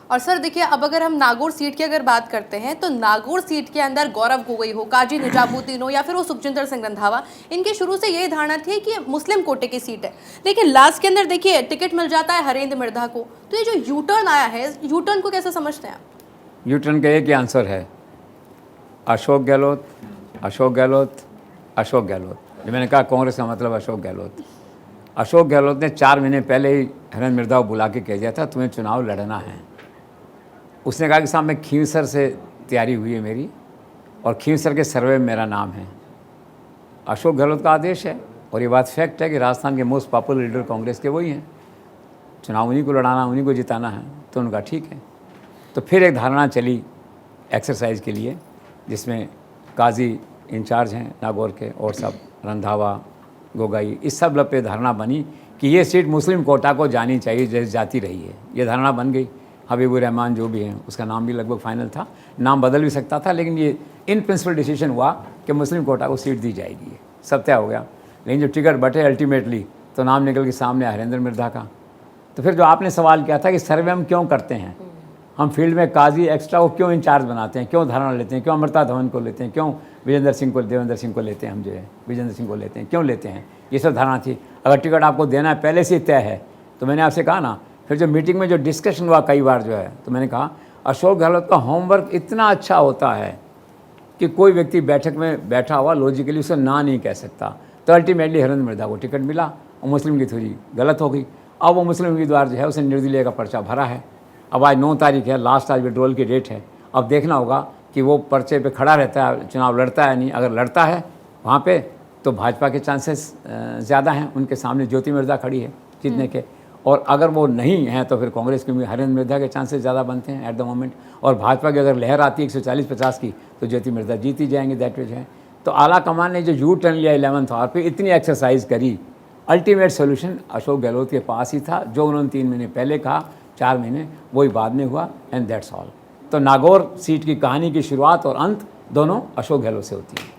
और सर देखिए, अब अगर हम नागौर सीट की अगर बात करते हैं तो नागौर सीट के अंदर गौरव गोगोई हो, काजी निजामुद्दीन हो या फिर वो सुखजिंदर सिंह रंधावा, इनकी शुरू से यही धारणा थी कि मुस्लिम कोटे की सीट है। लेकिन लास्ट के अंदर देखिए टिकट मिल जाता है हरेंद्र मिर्धा को। तो ये जो यू टर्न आया है, यू टर्न को कैसे समझते हैं आप? यू टर्न का एक ही आंसर है, अशोक गहलोत, अशोक गहलोत, अशोक गहलोत। जो मैंने कहा कांग्रेस का मतलब अशोक गहलोत। अशोक गहलोत ने 4 महीने पहले ही हरेंद्र मिर्धा को बुला के कह दिया था तुम्हें चुनाव लड़ना है। उसने कहा कि साहब मैं खींवसर से तैयारी हुई है मेरी और खींवसर के सर्वे में मेरा नाम है। अशोक गहलोत का आदेश है और ये बात फैक्ट है कि राजस्थान के मोस्ट पॉपुलर लीडर कांग्रेस के वही हैं। चुनाव उन्हीं को लड़ाना, उन्हीं को जिताना है। तो उनका ठीक है। तो फिर एक धारणा चली एक्सरसाइज के लिए, जिसमें काजी इंचार्ज हैं नागौर के और सब रंधावा, गोगाई, इस सब पे धारणा बनी कि ये सीट मुस्लिम कोटा को जानी चाहिए जैसे जाती रही है। ये धारणा बन गई। हबीबुर रहमान जो भी हैं, उसका नाम भी लगभग फाइनल था, नाम बदल भी सकता था, लेकिन ये इन प्रिंसिपल डिसीजन हुआ कि मुस्लिम कोटा को सीट दी जाएगी। सब तय हो गया। लेकिन जब टिकट बटे अल्टीमेटली तो नाम निकल के सामने हरेंद्र मिर्धा का। तो फिर जो आपने सवाल किया था कि सर्वे हम क्यों करते हैं, हम फील्ड में काजी एक्स्ट्रा को क्यों इंचार्ज बनाते हैं, क्यों धारणा लेते हैं, क्यों अमृता धवन को लेते हैं, क्यों विजेंद्र सिंह को, देवेंद्र सिंह को लेते हैं, हम जो है विजेंद्र सिंह को लेते हैं, क्यों लेते हैं, ये सब धारणा थी। अगर टिकट आपको देना है पहले से तय है तो मैंने आपसे कहा ना, फिर जो मीटिंग में जो डिस्कशन हुआ कई बार जो है, तो मैंने कहा अशोक गहलोत का होमवर्क इतना अच्छा होता है कि कोई व्यक्ति बैठक में बैठा हुआ लॉजिकली उसे ना नहीं कह सकता। तो अल्टीमेटली हरेंद्र मिर्धा को टिकट मिला और मुस्लिम की थोड़ी गलत हो गई। अब वो मुस्लिम उम्मीदवार जो है उसने निर्दलीय का पर्चा भरा है। अब आज 9 तारीख है, लास्ट आज विड्रॉल की डेट है। अब देखना होगा कि वो पर्चे पे खड़ा रहता है, चुनाव लड़ता है नहीं। अगर लड़ता है वहाँ पे तो भाजपा के चांसेस ज़्यादा हैं, उनके सामने ज्योति मिर्धा खड़ी है जीतने के। और अगर वो नहीं है तो फिर कांग्रेस के हरेंद्र मिर्धा के चांसेस ज़्यादा बनते हैं एट द मोमेंट। और भाजपा की अगर लहर आती है 140-50 की तो ज्योति मिर्धा जीत ही जाएंगे, दैट विच है। तो आला कमान ने जो यू टर्न लिया 11th आवर पे, इतनी एक्सरसाइज करी, अल्टीमेट सोल्यूशन अशोक गहलोत के पास ही था। जो उन्होंने 3 महीने पहले कहा, 4 महीने, वही बाद में हुआ, एंड दैट्स ऑल। तो नागौर सीट की कहानी की शुरुआत और अंत दोनों अशोक गहलोत से होती है।